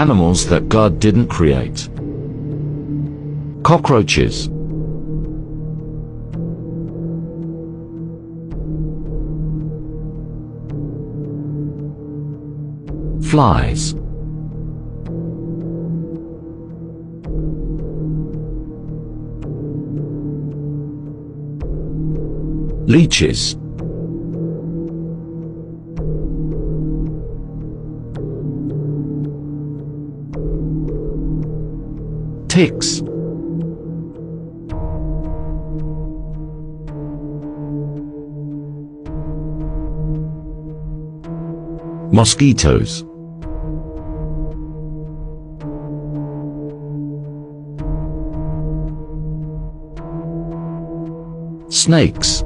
Animals that God didn't create. Cockroaches. Flies. Leeches. Ticks. Mosquitoes. Snakes.